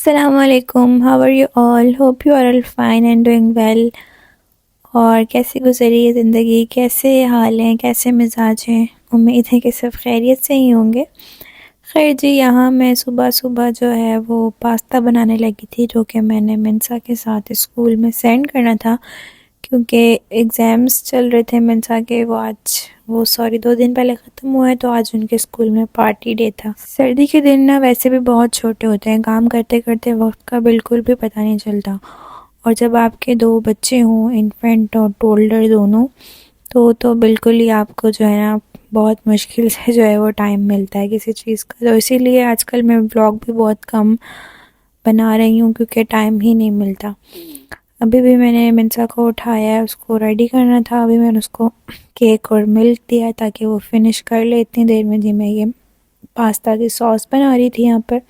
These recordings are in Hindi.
Assalamualaikum, how are you all? Hope you are all fine and doing well. और कैसी गुजरी है ज़िंदगी, कैसे हाल हैं, कैसे मिजाज हैं? उम्मीद है कि सब खैरियत से ही होंगे। खैर जी, यहाँ मैं सुबह सुबह जो है वो पास्ता बनाने लगी थी, जो कि मैंने मिन्सा के साथ स्कूल में सेंड करना था, क्योंकि एग्ज़ाम्स चल रहे थे मिन्सा के। वो 2 दिन पहले ख़त्म हुआ है, तो आज उनके स्कूल में पार्टी डे था। सर्दी के दिन ना वैसे भी बहुत छोटे होते हैं, काम करते करते वक्त का बिल्कुल भी पता नहीं चलता। और जब आपके 2 बच्चे हों, इन्फेंट और टोल्डर दोनों, तो बिल्कुल ही आपको जो है ना बहुत मुश्किल से जो है वो टाइम मिलता है किसी चीज़ का। तो इसीलिए आजकल मैं व्लॉग भी बहुत कम बना रही हूँ, क्योंकि टाइम ही नहीं मिलता। अभी भी मैंने मिन्सा को उठाया है, उसको रेडी करना था। अभी मैंने उसको केक और मिल्क दिया ताकि वो फिनिश कर ले। इतनी देर में जी मैं ये पास्ता की सॉस बना रही थी। यहाँ पर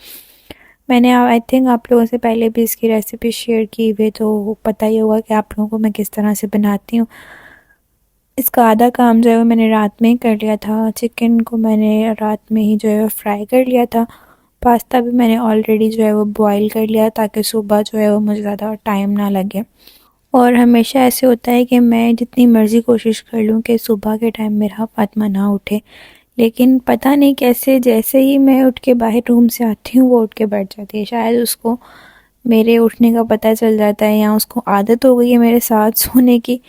मैंने आई थिंक आप लोगों से पहले भी इसकी रेसिपी शेयर की हुई, तो पता ही होगा कि आप लोगों को मैं किस तरह से बनाती हूँ। इसका आधा काम जो है वो मैंने रात में ही कर लिया था। चिकन को मैंने रात में ही जो है फ्राई कर लिया था। पास्ता भी मैंने ऑलरेडी जो है वो बॉईल कर लिया, ताकि सुबह जो है वो मुझे ज़्यादा टाइम ना लगे। और हमेशा ऐसे होता है कि मैं जितनी मर्ज़ी कोशिश कर लूँ कि सुबह के टाइम मेरा फातिमा ना उठे, लेकिन पता नहीं कैसे जैसे ही मैं उठ के बाहर रूम से आती हूँ वो उठ के बैठ जाती है। शायद उसको मेरे उठने का पता चल जाता है, या उसको आदत हो गई है मेरे साथ सोने की।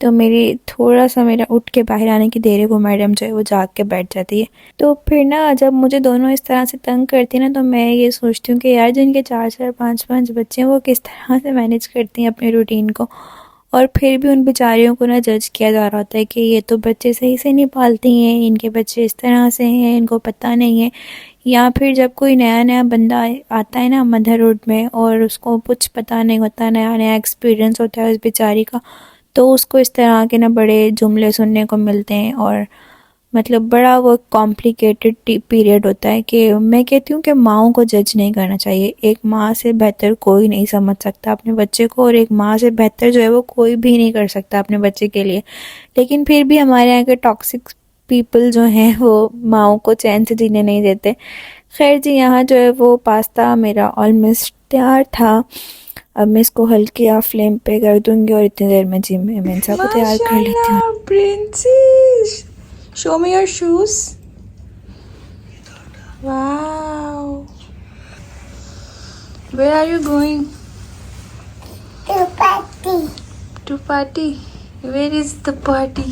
तो मेरी थोड़ा सा मेरा उठ के बाहर आने की देर को मैडम जो है वो जाग के बैठ जाती है। तो फिर ना जब मुझे दोनों इस तरह से तंग करती हैं ना, तो मैं ये सोचती हूँ कि यार जिनके 4-4 5-5 बच्चे हैं वो किस तरह से मैनेज करती हैं अपने रूटीन को। और फिर भी उन बेचारियों को ना जज किया जा रहा होता है कि ये तो बच्चे सही से नहीं पालती हैं, इनके बच्चे इस तरह से हैं, इनको पता नहीं है। या फिर जब कोई नया नया बंदा आता है ना मदरहुड में, और उसको कुछ पता नहीं होता, नया नया एक्सपीरियंस होता है उस बेचारी का, तो उसको इस तरह के ना बड़े जुमले सुनने को मिलते हैं। और मतलब बड़ा वो कॉम्प्लिकेटेड पीरियड होता है कि मैं कहती हूँ कि माँओं को जज नहीं करना चाहिए। एक माँ से बेहतर कोई नहीं समझ सकता अपने बच्चे को, और एक माँ से बेहतर जो है वो कोई भी नहीं कर सकता अपने बच्चे के लिए। लेकिन फिर भी हमारे यहाँ के टॉक्सिक पीपल जो हैं वो माँओं को चैन से जीने नहीं देते। खैर जी, यहाँ जो है वो पास्ता मेरा ऑलमोस्ट तैयार था। अब मैं इसको हल्की या फ्लेम पे कर दूंगी, और इतनी देर में जी मैं मेंसा को तैयार कर लेती हूँ। Princess, show me your shoes. Wow. Where are you going? To party. To party. Where is the party?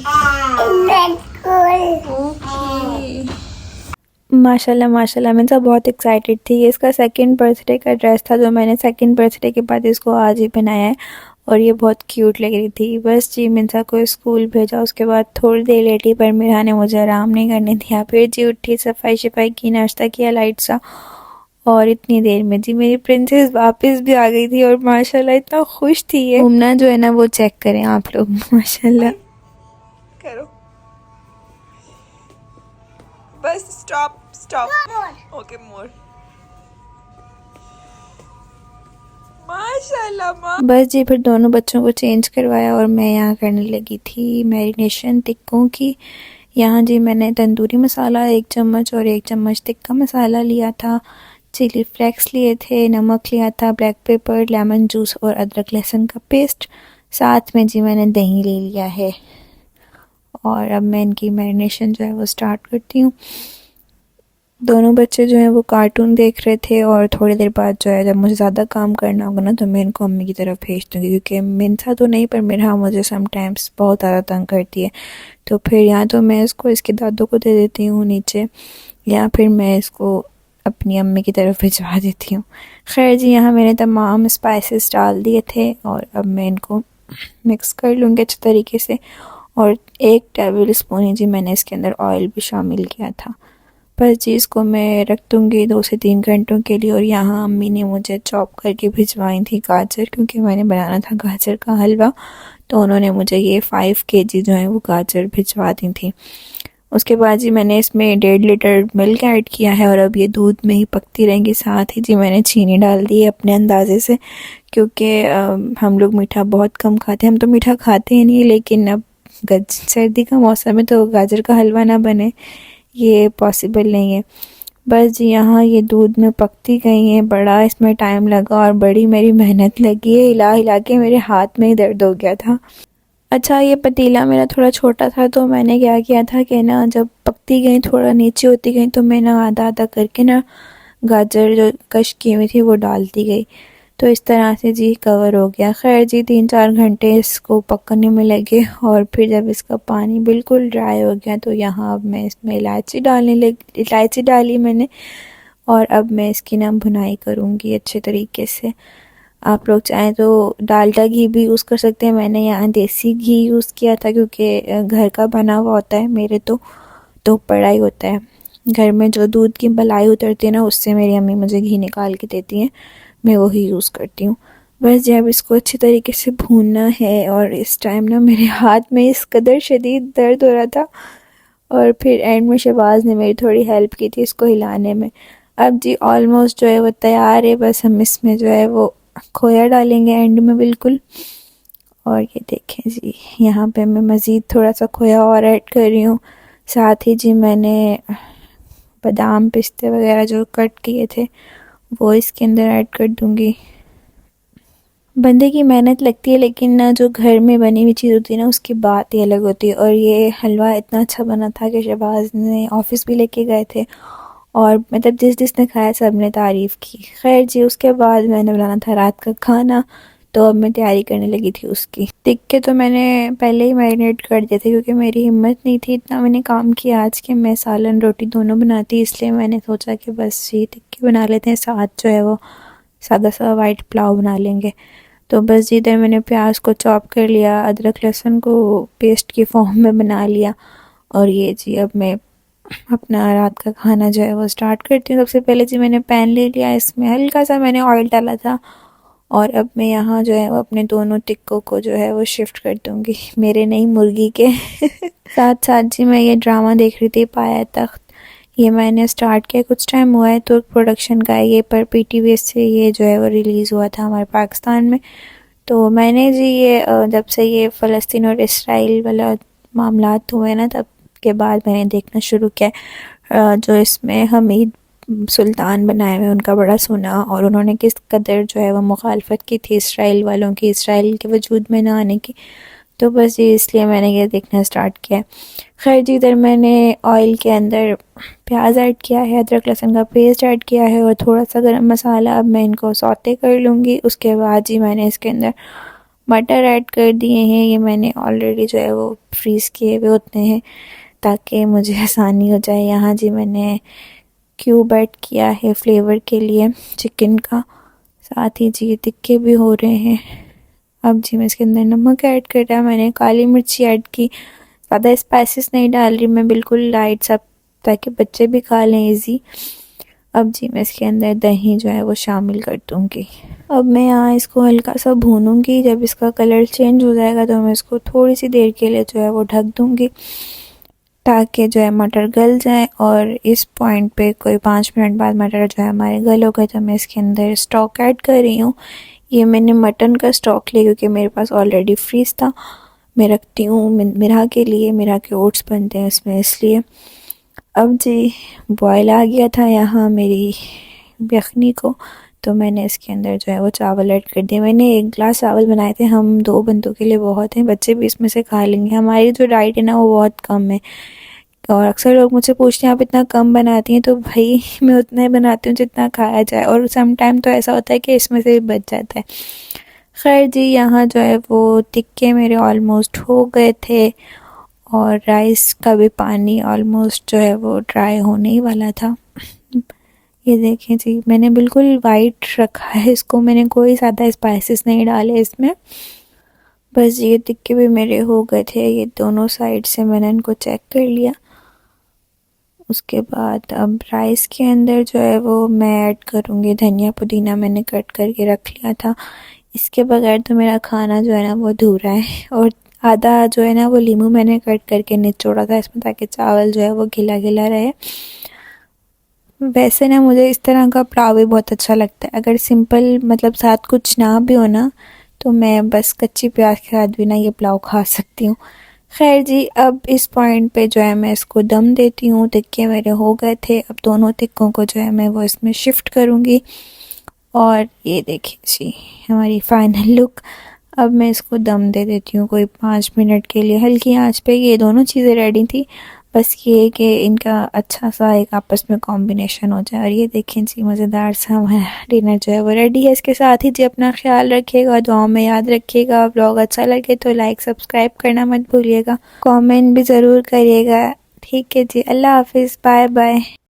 In that school. Okay. माशाल्लाह माशाल्लाह, मेंसा बहुत एक्साइटेड थी। ये इसका सेकंड बर्थडे का ड्रेस था, जो मैंने सेकंड बर्थडे के बाद इसको आज ही बनाया है, और ये बहुत क्यूट लग रही थी। बस जी मेंसा को स्कूल भेजा, उसके बाद थोड़ी देर लेटी, पर मेरा ने मुझे आराम नहीं करने दिया। फिर जी उठी, सफाई शफाई की, नाश्ता किया लाइट सा, और इतनी देर में जी मेरी प्रिंसेस वापस भी आ गई थी, और माशाल्लाह इतना खुश थी। ये घूमना जो है ना वो चेक करें आप लोग, माशाल्लाह। करो। बस stop. More. Okay, more. माशाल्लाह माँ। बस जी फिर दोनों बच्चों को चेंज करवाया, और मैं यहाँ करने लगी थी मैरिनेशन टिक्कों की। यहाँ जी मैंने तंदूरी मसाला 1 चम्मच और 1 चम्मच टिक्का मसाला लिया था, चिली फ्लेक्स लिए थे, नमक लिया था, ब्लैक पेपर, लेमन जूस और अदरक लहसुन का पेस्ट। साथ में जी मैंने दही ले लिया है, और अब मैं इनकी मैरिनेशन जो है वो स्टार्ट करती हूँ। दोनों बच्चे जो हैं वो कार्टून देख रहे थे, और थोड़ी देर बाद जो है जब मुझे ज़्यादा काम करना होगा ना, तो मैं इनको अम्मी की तरफ भेज दूँगी, क्योंकि मिन्सा तो नहीं पर मेरा मुझे समटाइम्स बहुत ज़्यादा तंग करती है। तो फिर या तो मैं इसको इसके दादू को दे देती हूँ नीचे, या फिर मैं इसको अपनी अम्मी की तरफ भिजवा देती हूँ। खैर जी, यहाँ मैंने तमाम स्पाइसेस डाल दिए थे, और अब मैं इनको मिक्स कर लूँगी अच्छे तरीके से। और 1 टेबल स्पून ही जी मैंने इसके अंदर ऑयल भी शामिल किया था। बस जी इसको मैं रख दूँगी 2 से 3 घंटों के लिए। और यहाँ अम्मी ने मुझे चॉप करके भिजवाई थी गाजर, क्योंकि मैंने बनाना था गाजर का हलवा, तो उन्होंने मुझे ये 5 केजी जो है वो गाजर भिजवा दी थी। उसके बाद जी मैंने इसमें 1.5 लीटर मिल्क ऐड किया है, और अब ये दूध में ही पकती रहेंगी। साथ ही जी मैंने चीनी डाल दी है अपने अंदाजे से, क्योंकि हम लोग मीठा बहुत कम खाते हैं। हम तो मीठा खाते ही नहीं, लेकिन अब सर्दी का मौसम है तो गाजर का हलवा ना बने ये पॉसिबल नहीं है। बस जी यहाँ ये दूध में पकती गई हैं, बड़ा इसमें टाइम लगा और बड़ी मेरी मेहनत लगी है, हिला हिला के मेरे हाथ में ही दर्द हो गया था। अच्छा ये पतीला मेरा थोड़ा छोटा था तो मैंने क्या किया था कि ना जब पकती गई थोड़ा नीचे होती गई तो मैं ना आधा आधा करके ना गाजर जो कश की हुई थी वो डालती गई, तो इस तरह से जी कवर हो गया। खैर जी 3-4 घंटे इसको पकने में लगे और फिर जब इसका पानी बिल्कुल ड्राई हो गया तो यहाँ अब मैं इसमें इलायची डाली मैंने, और अब मैं इसकी ना भुनाई करूँगी अच्छे तरीके से। आप लोग चाहें तो डालडा घी भी यूज़ कर सकते हैं, मैंने यहाँ देसी घी यूज़ किया था क्योंकि घर का बना हुआ होता है, मेरे तो पड़ा ही होता है। घर में जो दूध की मलाई उतरती है ना उससे मेरी अम्मी मुझे घी निकाल के देती हैं, मैं वही यूज़ करती हूँ। बस जब इसको अच्छी तरीके से भूनना है, और इस टाइम ना मेरे हाथ में इस कदर शदीद दर्द हो रहा था, और फिर एंड में शहबाज ने मेरी थोड़ी हेल्प की थी इसको हिलाने में। अब जी ऑलमोस्ट जो है वो तैयार है, बस हम इसमें जो है वो खोया डालेंगे एंड में बिल्कुल। और ये देखें जी यहाँ पे मैं मज़ीद थोड़ा सा खोया और ऐड कर रही हूँ, साथ ही जी मैंने बादाम पिस्ते वगैरह जो कट किए थे वो इसके अंदर ऐड कर दूँगी। बंदे की मेहनत लगती है लेकिन ना जो घर में बनी हुई चीज़ होती है ना उसकी बात ही अलग होती है। और ये हलवा इतना अच्छा बना था कि शहबाज ने ऑफ़िस भी लेके गए थे, और मतलब जिसने खाया सब ने तारीफ़ की। खैर जी उसके बाद मैंने बनाना था रात का खाना, तो अब मैं तैयारी करने लगी थी उसकी। टिक्के तो मैंने पहले ही मैरिनेट कर दिए थे क्योंकि मेरी हिम्मत नहीं थी, इतना मैंने काम किया आज के मैं सालन रोटी दोनों बनाती, इसलिए मैंने सोचा कि बस ये टिक्के बना लेते हैं, साथ जो है वो सादा सा वाइट पुलाव बना लेंगे। तो बस इधर मैंने प्याज को चॉप कर लिया, अदरक लहसुन को पेस्ट की फॉर्म में बना लिया, और ये जी अब मैं अपना रात का खाना जो है वो स्टार्ट करती हूँ। सबसे पहले जी मैंने पैन ले लिया, इसमें हल्का सा मैंने ऑयल डाला था, और अब मैं यहाँ जो है वो अपने दोनों टिक्कों को जो है वो शिफ्ट कर दूँगी, मेरे नई मुर्गी के साथ साथ जी मैं ये ड्रामा देख रही थी पाया तख्त। ये मैंने स्टार्ट किया कुछ टाइम हुआ है, तो प्रोडक्शन का है ये, पर पीटीवी से ये जो है वो रिलीज़ हुआ था हमारे पाकिस्तान में। तो मैंने जी ये जब से ये फ़लस्तीन और इसराइल वाला मामलात हुए ना तब के बाद मैंने देखना शुरू किया। जो इसमें हमीद सुल्तान बनाए हुए उनका बड़ा सुना, और उन्होंने किस कदर जो है वो मुखालफत की थी इसराइल वालों की, इसराइल के वजूद में ना आने की। तो बस ये इसलिए मैंने ये देखना स्टार्ट किया। खैर जी इधर मैंने ऑयल के अंदर प्याज ऐड किया है, अदरक लहसुन का पेस्ट ऐड किया है, और थोड़ा सा गरम मसाला। अब मैं इनको सौते कर लूँगी। उसके बाद जी मैंने इसके अंदर मटर ऐड कर दिए हैं, ये मैंने ऑलरेडी जो है वो फ्रीज़ किए हुए होते हैं ताकि मुझे आसानी हो जाए। यहाँ जी मैंने क्यूब ऐड किया है फ्लेवर के लिए चिकन का, साथ ही जी टिक्के भी हो रहे हैं। अब जी मैं इसके अंदर नमक ऐड कर रहा, मैंने काली मिर्ची ऐड की, ज़्यादा स्पाइसेस नहीं डाल रही मैं, बिल्कुल लाइट सा ताकि बच्चे भी खा लें इजी। अब जी मैं इसके अंदर दही जो है वो शामिल कर दूँगी। अब मैं यहाँ इसको हल्का सा भूनूंगी, जब इसका कलर चेंज हो जाएगा तो मैं इसको थोड़ी सी देर के लिए जो है वो ढक दूँगी ताकि जो है मटर गल जाए। और इस पॉइंट पे कोई 5 मिनट बाद मटर जो है हमारे गल हो गए, तो मैं इसके अंदर स्टॉक ऐड कर रही हूँ। ये मैंने मटन का स्टॉक लिया क्योंकि मेरे पास ऑलरेडी फ्रीज़ था, मैं रखती हूँ मिरा के लिए, मिरा के ओट्स बनते हैं इसमें, इसलिए। अब जी बॉयल आ गया था यहाँ मेरी यखनी को, तो मैंने इसके अंदर जो है वो चावल ऐड कर दिए। मैंने 1 गिलास चावल बनाए थे, हम 2 बंदों के लिए बहुत हैं, बच्चे भी इसमें से खा लेंगे। हमारी जो डाइट है ना वो बहुत कम है, और अक्सर लोग मुझसे पूछते हैं आप इतना कम बनाती हैं, तो भाई मैं उतना ही बनाती हूँ जितना खाया जाए, और सम टाइम तो ऐसा होता है कि इसमें से भी बच जाता है। खैर जी यहाँ जो है वो टिक्के मेरे ऑलमोस्ट हो गए थे, और राइस का भी पानी ऑलमोस्ट जो है वो ड्राई होने ही वाला था। ये देखें जी मैंने बिल्कुल वाइट रखा है इसको, मैंने कोई ज़्यादा स्पाइसेस नहीं डाले इसमें। बस ये टिक्के भी मेरे हो गए थे, ये दोनों साइड से मैंने इनको चेक कर लिया। उसके बाद अब राइस के अंदर जो है वो मैं ऐड करूँगी धनिया पुदीना, मैंने कट करके रख लिया था। इसके बगैर तो मेरा खाना जो है ना वो अधूरा है। और आधा जो है ना वो लीमू मैंने कट करके निचोड़ा था इसमें ताकि चावल जो है वो घिला घिला रहे। वैसे ना मुझे इस तरह का पुलाव भी बहुत अच्छा लगता है, अगर सिंपल मतलब साथ कुछ ना भी हो ना तो मैं बस कच्ची प्याज के साथ भी ना ये पुलाव खा सकती हूँ। खैर जी, अब इस पॉइंट पे जो है मैं इसको दम देती हूँ। टिक्के मेरे हो गए थे, अब दोनों टिक्कों को जो है मैं वो इसमें शिफ्ट करूँगी। और ये देखिए जी हमारी फाइनल लुक। अब मैं इसको दम दे देती हूँ कोई 5 मिनट के लिए हल्की आंच पे। ये दोनों चीज़ें रेडी थी, बस ये कि इनका अच्छा सा एक आपस में कॉम्बिनेशन हो जाए। और ये देखें जी मज़ेदार सा हमारा डिनर जो है वो रेडी है। इसके साथ ही जी अपना ख्याल रखिएगा, दुआओं में याद रखिएगा। व्लॉग अच्छा लगे तो लाइक सब्सक्राइब करना मत भूलिएगा, कमेंट भी ज़रूर करिएगा। ठीक है जी, अल्लाह हाफिज़, बाय बाय।